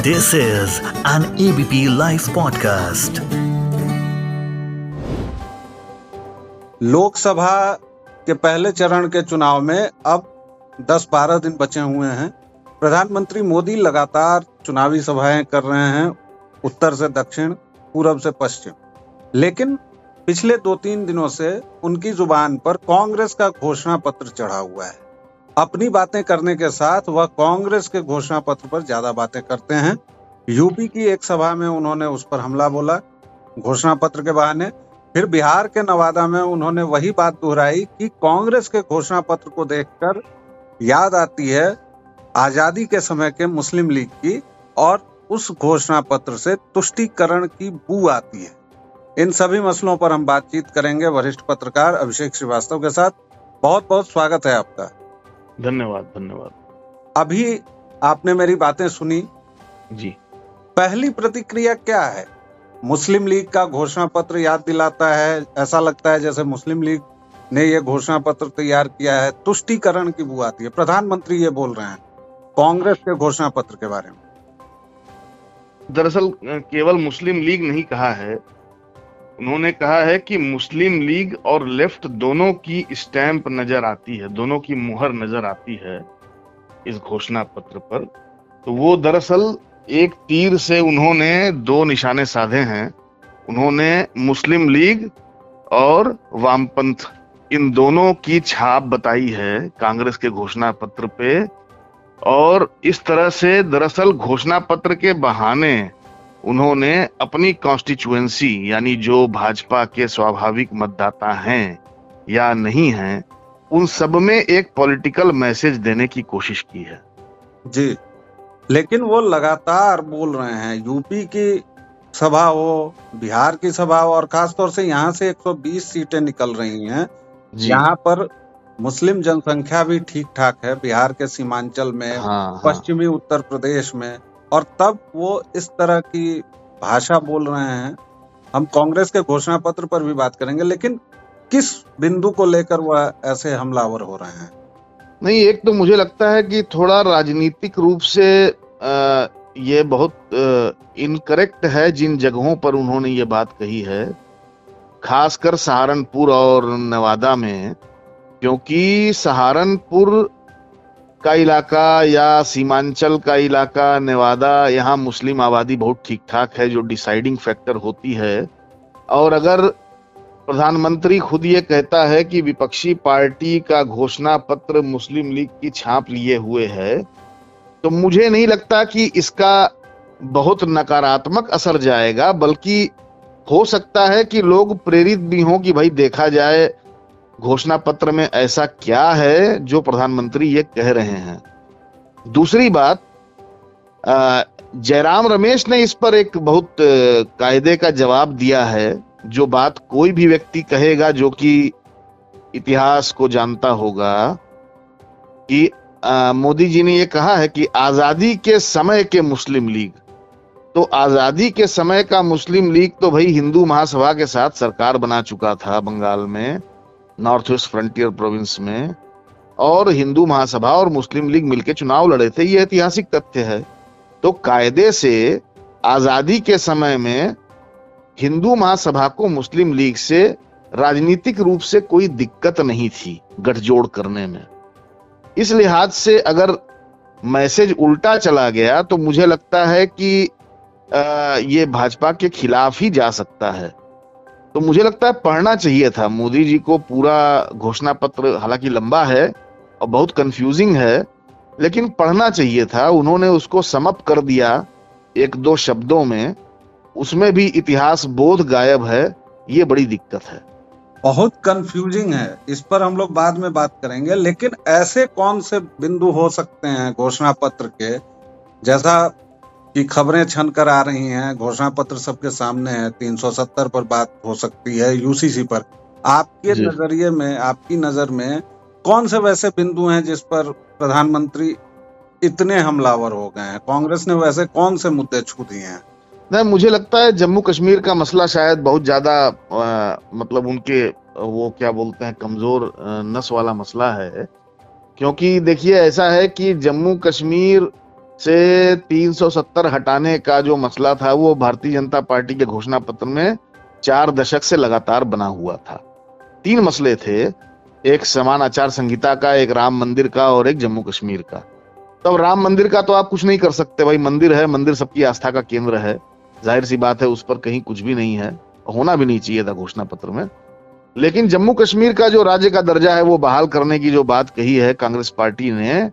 This is an ABP Life podcast. Lok Sabha के पहले चरण के चुनाव में अब 10-12 दिन बचे हुए हैं। प्रधानमंत्री मोदी लगातार चुनावी सभाएं कर रहे हैं, उत्तर से दक्षिण, पूरब से पश्चिम। लेकिन पिछले 2-3 दिनों से उनकी जुबान पर कांग्रेस का घोषणा पत्र चढ़ा हुआ है। अपनी बातें करने के साथ वह कांग्रेस के घोषणा पत्र पर ज्यादा बातें करते हैं। यूपी की एक सभा में उन्होंने उस पर हमला बोला घोषणा पत्र के बहाने। फिर बिहार के नवादा में उन्होंने वही बात दोहराई कि कांग्रेस के घोषणा पत्र को देखकर याद आती है आजादी के समय के मुस्लिम लीग की, और उस घोषणा पत्र से तुष्टीकरण की बू आती है। इन सभी मसलों पर हम बातचीत करेंगे वरिष्ठ पत्रकार अभिषेक श्रीवास्तव के साथ। बहुत बहुत स्वागत है आपका। धन्यवाद। अभी आपने मेरी बातें सुनी जी। पहली प्रतिक्रिया क्या है? मुस्लिम लीग का घोषणा पत्र याद दिलाता है, ऐसा लगता है जैसे मुस्लिम लीग ने ये घोषणा पत्र तैयार किया है। तुष्टीकरण की बू आती है। प्रधानमंत्री ये बोल रहे हैं कांग्रेस के घोषणा पत्र के बारे में। दरअसल केवल मुस्लिम लीग नहीं कहा है, उन्होंने कहा है कि मुस्लिम लीग और लेफ्ट दोनों की स्टैंप नजर आती है, दोनों की मुहर नजर आती है इस घोषणा पत्र पर। तो वो दरअसल एक तीर से उन्होंने 2 निशाने साधे हैं। उन्होंने मुस्लिम लीग और वामपंथ इन दोनों की छाप बताई है कांग्रेस के घोषणा पत्र पे, और इस तरह से दरअसल घोषणा पत्र के बहाने उन्होंने अपनी कॉन्स्टिट्यूएंसी यानी जो भाजपा के स्वाभाविक मतदाता हैं या नहीं हैं, उन सब में एक पॉलिटिकल मैसेज देने की कोशिश की है। जी, लेकिन वो लगातार बोल रहे हैं, यूपी की सभा हो, बिहार की सभा हो, और खासतौर से यहाँ से 120 सीटें निकल रही हैं। यहाँ पर मुस्लिम जनसंख्या भी ठीक ठाक है, बिहार के सीमांचल में, पश्चिमी उत्तर प्रदेश में, और तब वो इस तरह की भाषा बोल रहे हैं। हम कांग्रेस के घोषणा पत्र पर भी बात करेंगे, लेकिन किस बिंदु को लेकर वह ऐसे हमलावर हो रहे हैं? नहीं, एक तो मुझे लगता है कि थोड़ा राजनीतिक रूप से ये बहुत इनकरेक्ट है जिन जगहों पर उन्होंने ये बात कही है, खासकर सहारनपुर और नवादा में, क्योंकि सहारनपुर का इलाका या सीमांचल का इलाका नवादा, यहाँ मुस्लिम आबादी बहुत ठीक ठाक है जो डिसाइडिंग फैक्टर होती है। और अगर प्रधानमंत्री खुद ये कहता है कि विपक्षी पार्टी का घोषणा पत्र मुस्लिम लीग की छाप लिए हुए है, तो मुझे नहीं लगता कि इसका बहुत नकारात्मक असर जाएगा, बल्कि हो सकता है कि लोग प्रेरित भी हों कि भाई देखा जाए घोषणा पत्र में ऐसा क्या है जो प्रधानमंत्री ये कह रहे हैं। दूसरी बात, जयराम रमेश ने इस पर एक बहुत कायदे का जवाब दिया है। जो बात कोई भी व्यक्ति कहेगा जो कि इतिहास को जानता होगा, कि मोदी जी ने ये कहा है कि आजादी के समय के मुस्लिम लीग, तो आजादी के समय का मुस्लिम लीग तो भाई हिंदू महासभा के साथ सरकार बना चुका था बंगाल में, नॉर्थ ईस्ट फ्रंटियर प्रोविंस में, और हिंदू महासभा और मुस्लिम लीग मिलकर चुनाव लड़े थे। ये ऐतिहासिक तथ्य है। तो कायदे से आजादी के समय में हिंदू महासभा को मुस्लिम लीग से राजनीतिक रूप से कोई दिक्कत नहीं थी गठजोड़ करने में। इस लिहाज से अगर मैसेज उल्टा चला गया तो मुझे लगता है कि ये भाजपा के खिलाफ ही जा सकता है। तो मुझे लगता है पढ़ना चाहिए था मोदी जी को पूरा घोषणा पत्र, हालांकि लंबा है और बहुत कंफ्यूजिंग है, लेकिन पढ़ना चाहिए था। उन्होंने उसको समअप कर दिया 1-2 शब्दों में, उसमें भी इतिहास बोध गायब है। ये बड़ी दिक्कत है, बहुत कंफ्यूजिंग है। इस पर हम लोग बाद में बात करेंगे, लेकिन ऐसे कौन से बिंदु हो सकते हैं घोषणा पत्र के, जैसा कि खबरें छन कर आ रही हैं, घोषणा पत्र सबके सामने है, 370 पर बात हो सकती है, यूसीसी पर। आपके नजरिए में, आपकी नजर में कौन से वैसे बिंदु हैं जिस पर प्रधानमंत्री इतने हमलावर हो गए हैं? कांग्रेस ने वैसे कौन से मुद्दे छू दिए हैं? नहीं, मुझे लगता है जम्मू कश्मीर का मसला शायद बहुत ज्यादा मतलब उनके वो क्या बोलते हैं कमजोर नस वाला मसला है। क्योंकि देखिए ऐसा है कि जम्मू कश्मीर से 370 हटाने का जो मसला था वो भारतीय जनता पार्टी के घोषणा पत्र में 4 दशक से लगातार बना हुआ था। 3 मसले थे, एक समान आचार संहिता का, एक राम मंदिर का और एक जम्मू कश्मीर का। तो अब राम मंदिर का तो आप कुछ नहीं कर सकते भाई, मंदिर है, मंदिर सबकी आस्था का केंद्र है, जाहिर सी बात है उस पर कहीं कुछ भी नहीं है, होना भी नहीं चाहिए था घोषणा पत्र में। लेकिन जम्मू कश्मीर का जो राज्य का दर्जा है वो बहाल करने की जो बात कही है कांग्रेस पार्टी ने,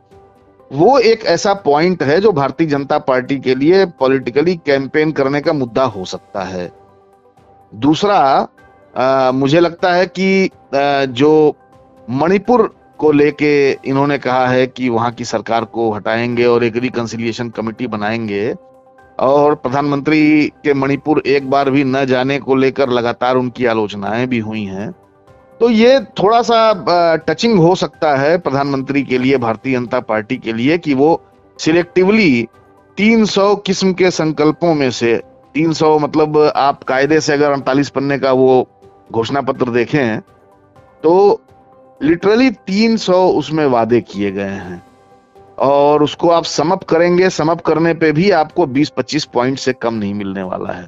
वो एक ऐसा पॉइंट है जो भारतीय जनता पार्टी के लिए पॉलिटिकली कैंपेन करने का मुद्दा हो सकता है। दूसरा, मुझे लगता है कि जो मणिपुर को लेके इन्होंने कहा है कि वहां की सरकार को हटाएंगे और एक रिकंसिलिएशन कमेटी बनाएंगे, और प्रधानमंत्री के मणिपुर एक बार भी न जाने को लेकर लगातार उनकी आलोचनाएं भी हुई हैं। तो ये थोड़ा सा टचिंग हो सकता है प्रधानमंत्री के लिए, भारतीय जनता पार्टी के लिए, कि वो सिलेक्टिवली 300 किस्म के संकल्पों में से 300 मतलब आप कायदे से अगर 48 पन्ने का वो घोषणा पत्र देखें तो लिटरली 300 उसमें वादे किए गए हैं, और उसको आप समअप करेंगे, समअप करने पे भी आपको 20-25 पॉइंट से कम नहीं मिलने वाला है।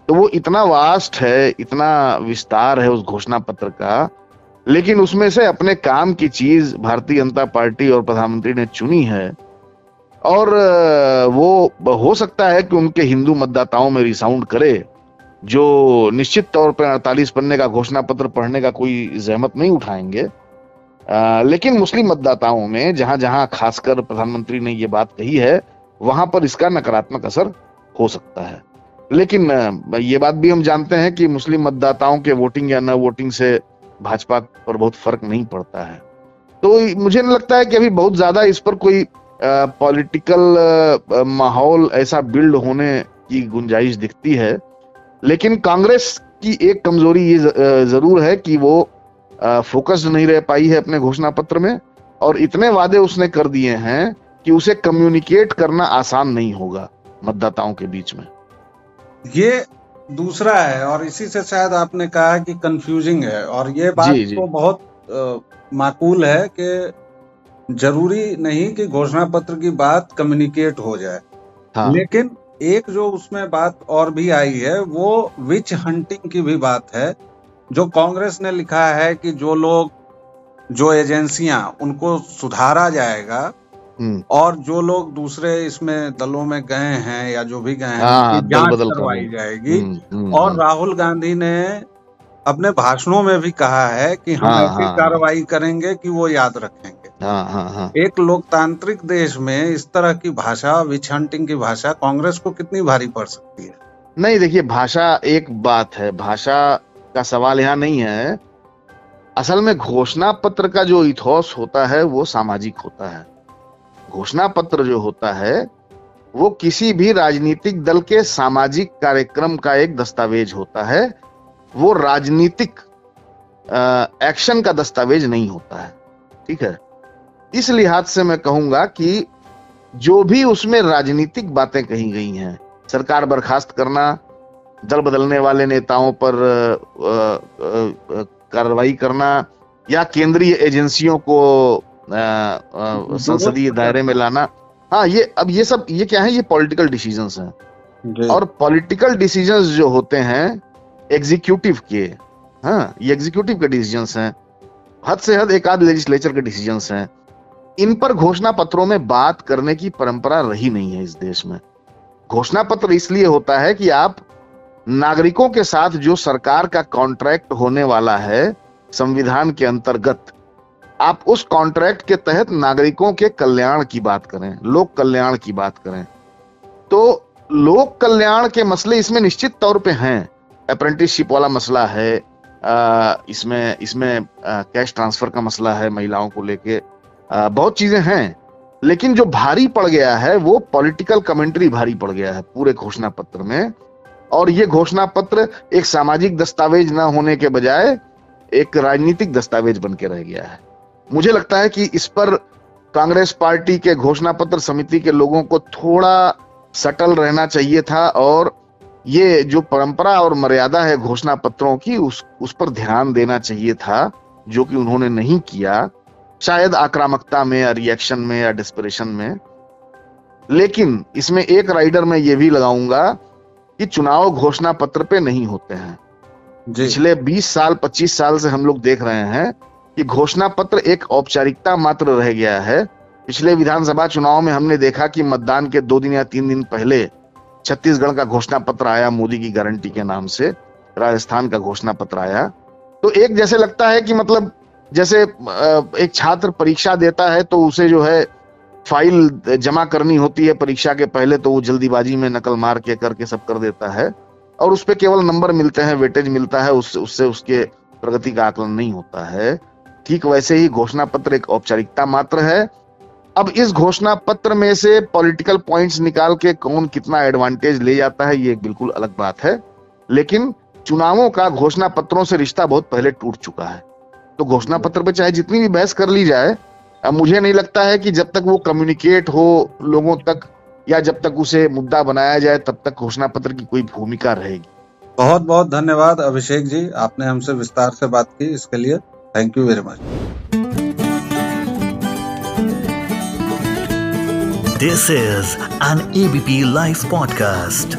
तो वो इतना वास्ट है, इतना विस्तार है उस घोषणा पत्र का, लेकिन उसमें से अपने काम की चीज भारतीय जनता पार्टी और प्रधानमंत्री ने चुनी है, और वो हो सकता है कि उनके हिंदू मतदाताओं में रिसाउंड करे, जो निश्चित तौर पर 48 पन्ने का घोषणा पत्र पढ़ने का कोई जहमत नहीं उठाएंगे। लेकिन मुस्लिम मतदाताओं में जहां जहां खासकर प्रधानमंत्री ने ये बात कही है वहां पर इसका नकारात्मक असर हो सकता है। लेकिन ये बात भी हम जानते हैं कि मुस्लिम मतदाताओं के वोटिंग या न वोटिंग से भाजपा पर बहुत फर्क नहीं पड़ता है। तो मुझे नहीं लगता है कि अभी बहुत ज्यादा इस पर कोई पॉलिटिकल माहौल ऐसा बिल्ड होने की गुंजाइश दिखती है। लेकिन कांग्रेस की एक कमजोरी ये जरूर है कि वो फोकस्ड नहीं रह पाई है अपने घोषणा पत्र में, और इतने वादे उसने कर दिए हैं कि उसे कम्युनिकेट करना आसान नहीं होगा मतदाताओं के बीच में। ये दूसरा है, और इसी से शायद आपने कहा कि कंफ्यूजिंग है, और ये बात जी, जी। तो बहुत माकूल है कि जरूरी नहीं कि घोषणा पत्र की बात कम्युनिकेट हो जाए। हाँ। लेकिन एक जो उसमें बात और भी आई है वो विच हंटिंग की भी बात है, जो कांग्रेस ने लिखा है कि जो एजेंसियां उनको सुधारा जाएगा, और जो लोग दूसरे इसमें दलों में गए हैं या जो भी गए हैं उनकी जांच करवाई जाएगी। और राहुल गांधी ने अपने भाषणों में भी कहा है कि हम ऐसी कार्रवाई करेंगे कि वो याद रखेंगे। एक लोकतांत्रिक देश में इस तरह की भाषा, विच हंटिंग की भाषा, कांग्रेस को कितनी भारी पड़ सकती है? नहीं, देखिए, भाषा एक बात है, भाषा का सवाल यहाँ नहीं है। असल में घोषणा पत्र का जो इथोस होता है वो सामाजिक होता है। घोषणा पत्र जो होता है वो किसी भी राजनीतिक दल के सामाजिक कार्यक्रम का एक दस्तावेज होता है, वो राजनीतिक एक्शन का दस्तावेज नहीं होता है। ठीक है, इस लिहाज से मैं कहूंगा कि जो भी उसमें राजनीतिक बातें कही गई हैं, सरकार बर्खास्त करना, दल बदलने वाले नेताओं पर कार्रवाई करना, या केंद्रीय एजेंसियों को संसदीय दायरे में लाना, हाँ, ये क्या है? ये पॉलिटिकल डिसीजंस हैं। और पॉलिटिकल डिसीजंस जो होते हैं एग्जीक्यूटिव के, हाँ, ये एग्जीक्यूटिव के डिसीजंस हैं, हद से हद एक आध लेजिस्लेचर के डिसीजंस हैं। इन पर घोषणा पत्रों में बात करने की परंपरा रही नहीं है इस देश में। घोषणा पत्र इसलिए होता है कि आप नागरिकों के साथ जो सरकार का कॉन्ट्रैक्ट होने वाला है संविधान के अंतर्गत, आप उस कॉन्ट्रैक्ट के तहत नागरिकों के कल्याण की बात करें, लोक कल्याण की बात करें। तो लोक कल्याण के मसले इसमें निश्चित तौर पे हैं। अप्रेंटिसशिप वाला मसला है, इसमें कैश ट्रांसफर का मसला है महिलाओं को लेके, बहुत चीजें हैं। लेकिन जो भारी पड़ गया है वो पॉलिटिकल कमेंट्री भारी पड़ गया है पूरे घोषणा पत्र में, और ये घोषणा पत्र एक सामाजिक दस्तावेज ना होने के बजाय एक राजनीतिक दस्तावेज बन के रह गया है। मुझे लगता है कि इस पर कांग्रेस पार्टी के घोषणा पत्र समिति के लोगों को थोड़ा सटल रहना चाहिए था, और ये जो परंपरा और मर्यादा है घोषणा पत्रों की उस पर ध्यान देना चाहिए था, जो कि उन्होंने नहीं किया, शायद आक्रामकता में या रिएक्शन में या डिस्परेशन में। लेकिन इसमें एक राइडर मैं ये भी लगाऊंगा कि चुनाव घोषणा पत्र पे नहीं होते हैं। जी पिछले 20 साल 25 साल से हम लोग देख रहे हैं कि घोषणा पत्र एक औपचारिकता मात्र रह गया है। पिछले विधानसभा चुनाव में हमने देखा कि मतदान के 2 दिन या 3 दिन पहले छत्तीसगढ़ का घोषणा पत्र आया, मोदी की गारंटी के नाम से राजस्थान का घोषणा पत्र आया। तो एक जैसे लगता है कि मतलब जैसे एक छात्र परीक्षा देता है तो उसे जो है फाइल जमा करनी होती है परीक्षा के पहले, तो वो जल्दीबाजी में नकल मार के करके सब कर देता है और उस पे केवल नंबर मिलते हैं, वेटेज मिलता है, उससे उसके प्रगति का आकलन नहीं होता है। ठीक वैसे ही घोषणा पत्र एक औपचारिकता मात्र है। अब इस घोषणा पत्र में से पॉलिटिकल पॉइंट्स निकाल के कौन कितना एडवांटेज ले जाता है, ये एक बिल्कुल अलग बात है। लेकिन चुनावों का घोषणा पत्रों से रिश्ता बहुत पहले टूट चुका है। तो घोषणा पत्र पे चाहे जितनी भी बहस कर ली जाए, अब मुझे नहीं लगता है कि जब तक वो कम्युनिकेट हो लोगों तक या जब तक उसे मुद्दा बनाया जाए तब तक घोषणा पत्र की कोई भूमिका रहेगी। बहुत बहुत धन्यवाद अभिषेक जी, आपने हमसे विस्तार से बात की, इसके लिए thank you very much. This is an ABP Life podcast.